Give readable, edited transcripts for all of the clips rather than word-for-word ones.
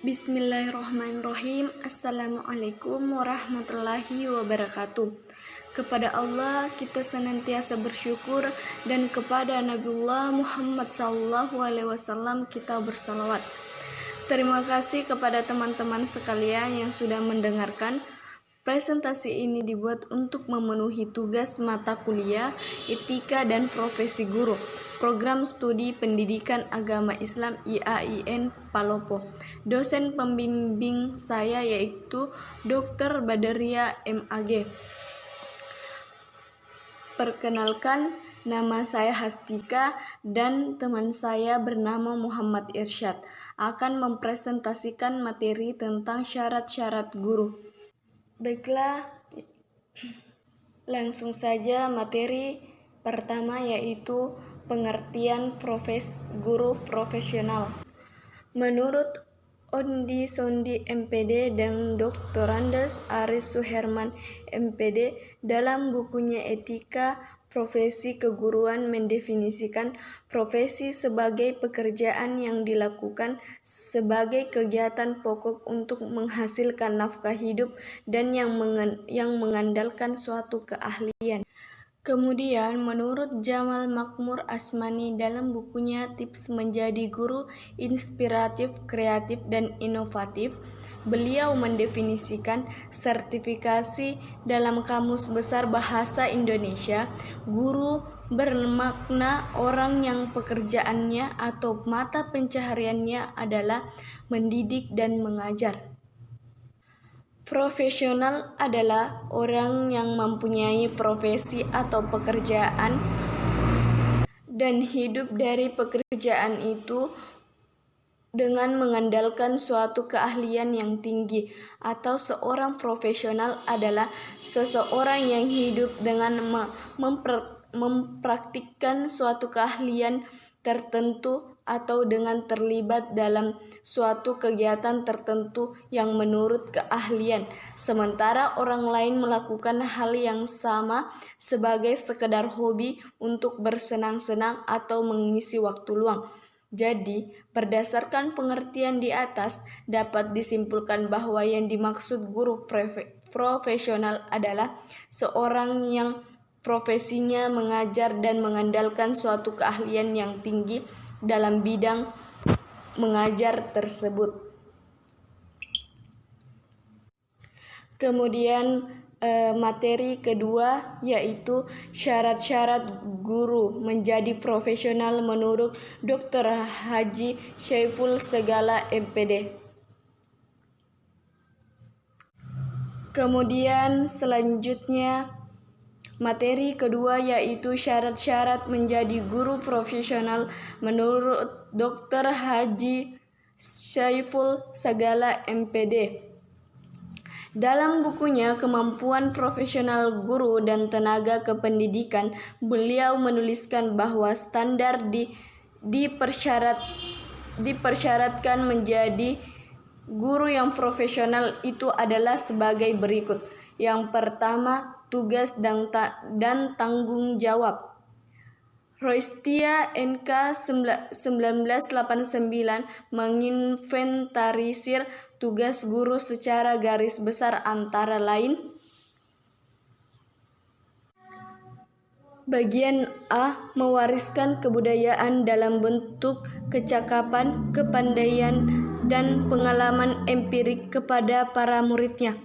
Bismillahirrahmanirrahim. Assalamualaikum warahmatullahi wabarakatuh. Kepada Allah kita senantiasa bersyukur, dan kepada Nabiullah Muhammad SAW kita bersalawat. Terima kasih kepada teman-teman sekalian yang sudah mendengarkan. Presentasi ini dibuat untuk memenuhi tugas mata kuliah Etika dan Profesi Guru, Program Studi Pendidikan Agama Islam IAIN Palopo. Dosen pembimbing saya yaitu Dr. Badaria MAG. Perkenalkan, nama saya Hastika dan teman saya bernama Muhammad Irsyad akan mempresentasikan materi tentang syarat-syarat guru. Baiklah, langsung saja materi pertama yaitu pengertian guru profesional. Menurut Ondi Sondi MPD dan Dr. Andes Aris Suherman MPD dalam bukunya Etika Profesi Keguruan mendefinisikan profesi sebagai pekerjaan yang dilakukan sebagai kegiatan pokok untuk menghasilkan nafkah hidup dan yang mengandalkan suatu keahlian. Kemudian menurut Jamal Makmur Asmani dalam bukunya Tips Menjadi Guru Inspiratif, Kreatif, dan Inovatif, beliau mendefinisikan sertifikasi dalam Kamus Besar Bahasa Indonesia. Guru bermakna orang yang pekerjaannya atau mata pencahariannya adalah mendidik dan mengajar. Profesional adalah orang yang mempunyai profesi atau pekerjaan dan hidup dari pekerjaan itu dengan mengandalkan suatu keahlian yang tinggi. Atau seorang profesional adalah seseorang yang hidup dengan mempraktikkan suatu keahlian tertentu atau dengan terlibat dalam suatu kegiatan tertentu yang menurut keahlian, sementara orang lain melakukan hal yang sama sebagai sekedar hobi untuk bersenang-senang atau mengisi waktu luang. Jadi, berdasarkan pengertian di atas, dapat disimpulkan bahwa yang dimaksud guru profesional adalah seorang yang profesinya mengajar dan mengandalkan suatu keahlian yang tinggi dalam bidang mengajar tersebut. Kemudian materi kedua yaitu syarat-syarat guru menjadi profesional menurut Dr. Haji Syaiful Segala MPD. Kemudian selanjutnya materi kedua yaitu syarat-syarat menjadi guru profesional menurut Dr. Haji Syaiful Segala MPD. Dalam bukunya Kemampuan Profesional Guru dan Tenaga Kependidikan, beliau menuliskan bahwa standar dipersyaratkan menjadi guru yang profesional itu adalah sebagai berikut. Yang pertama, tugas dan tanggung jawab. Roistia NK 1989 menginventarisir tugas guru secara garis besar antara lain. Bagian A. Mewariskan kebudayaan dalam bentuk kecakapan, kepandaian, dan pengalaman empirik kepada para muridnya.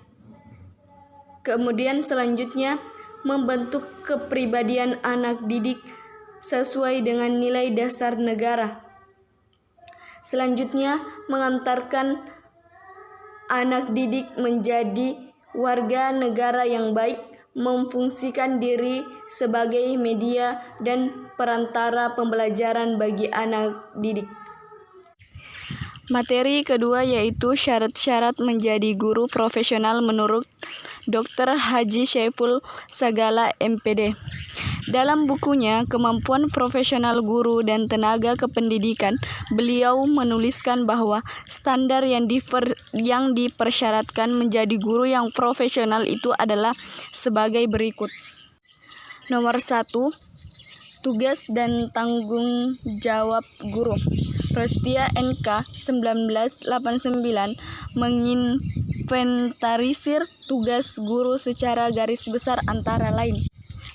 Kemudian selanjutnya, membentuk kepribadian anak didik sesuai dengan nilai dasar negara. Selanjutnya, mengantarkan anak didik menjadi warga negara yang baik, memfungsikan diri sebagai media dan perantara pembelajaran bagi anak didik. Materi kedua yaitu syarat-syarat menjadi guru profesional menurut Dr. Haji Syaiful Segala MPD. Dalam bukunya Kemampuan Profesional Guru dan Tenaga Kependidikan, beliau menuliskan bahwa standar yang dipersyaratkan menjadi guru yang profesional itu adalah sebagai berikut. Nomor 1, tugas dan tanggung jawab guru. Rostia NK 1989 menginventarisir tugas guru secara garis besar antara lain.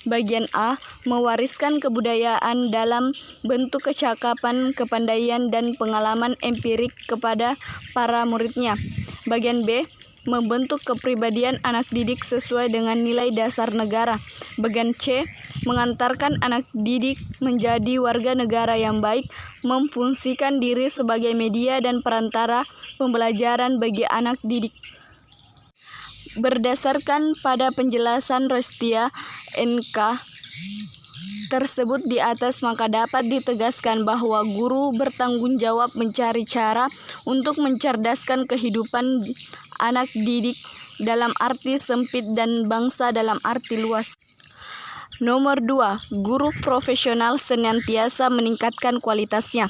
Bagian A, mewariskan kebudayaan dalam bentuk kecakapan, kepandaian, dan pengalaman empirik kepada para muridnya. Bagian B, membentuk kepribadian anak didik sesuai dengan nilai dasar negara. Bagian C, mengantarkan anak didik menjadi warga negara yang baik, memfungsikan diri sebagai media dan perantara pembelajaran bagi anak didik. Berdasarkan pada penjelasan Rostia NK tersebut di atas, maka dapat ditegaskan bahwa guru bertanggung jawab mencari cara untuk mencerdaskan kehidupan anak didik dalam arti sempit dan bangsa dalam arti luas. Nomor 2, guru profesional senantiasa meningkatkan kualitasnya.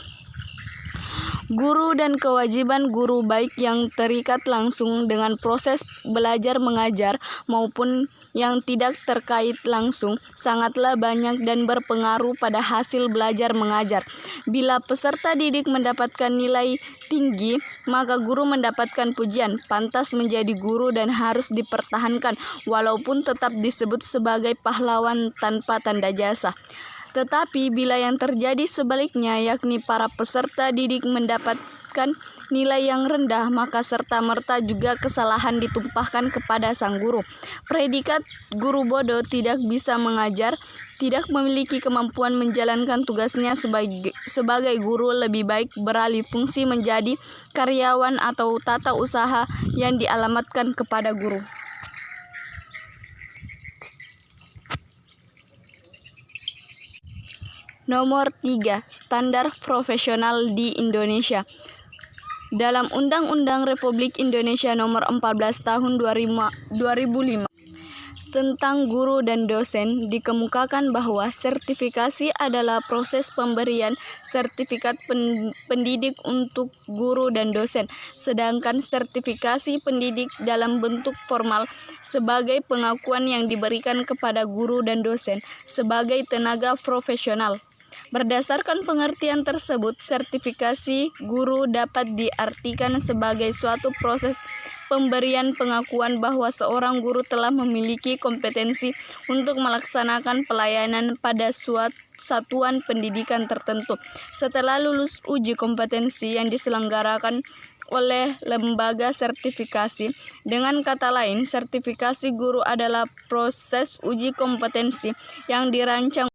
Guru dan kewajiban guru baik yang terikat langsung dengan proses belajar mengajar maupun yang tidak terkait langsung sangatlah banyak dan berpengaruh pada hasil belajar mengajar. Bila peserta didik mendapatkan nilai tinggi, maka guru mendapatkan pujian, pantas menjadi guru dan harus dipertahankan walaupun tetap disebut sebagai pahlawan tanpa tanda jasa. Tetapi bila yang terjadi sebaliknya, yakni para peserta didik mendapatkan nilai yang rendah, maka serta-merta juga kesalahan ditumpahkan kepada sang guru. Predikat guru bodoh, tidak bisa mengajar, tidak memiliki kemampuan menjalankan tugasnya sebagai guru, lebih baik beralih fungsi menjadi karyawan atau tata usaha yang dialamatkan kepada guru. Nomor 3, standar profesional di Indonesia. Dalam Undang-Undang Republik Indonesia Nomor 14 Tahun 2005 tentang guru dan dosen dikemukakan bahwa sertifikasi adalah proses pemberian sertifikat pendidik untuk guru dan dosen, sedangkan sertifikasi pendidik dalam bentuk formal sebagai pengakuan yang diberikan kepada guru dan dosen sebagai tenaga profesional. Berdasarkan pengertian tersebut, sertifikasi guru dapat diartikan sebagai suatu proses pemberian pengakuan bahwa seorang guru telah memiliki kompetensi untuk melaksanakan pelayanan pada suatu satuan pendidikan tertentu setelah lulus uji kompetensi yang diselenggarakan oleh lembaga sertifikasi. Dengan kata lain, sertifikasi guru adalah proses uji kompetensi yang dirancang